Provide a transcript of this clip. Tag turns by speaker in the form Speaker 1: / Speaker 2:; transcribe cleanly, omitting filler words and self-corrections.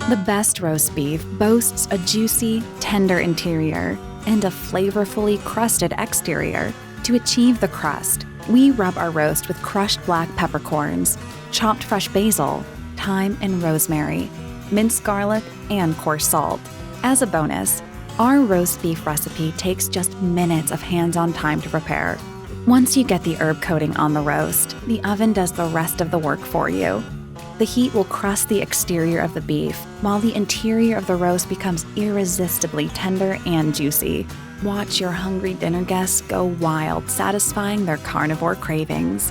Speaker 1: The best roast beef boasts a juicy, tender interior and a flavorfully crusted exterior. To achieve the crust, we rub our roast with crushed black peppercorns, chopped fresh basil, thyme and rosemary, minced garlic, and coarse salt. As a bonus, our roast beef recipe takes just minutes of hands-on time to prepare. Once you get the herb coating on the roast, the oven does the rest of the work for you. The heat will crust the exterior of the beef, while the interior of the roast becomes irresistibly tender and juicy. Watch your hungry dinner guests go wild, satisfying their carnivore cravings.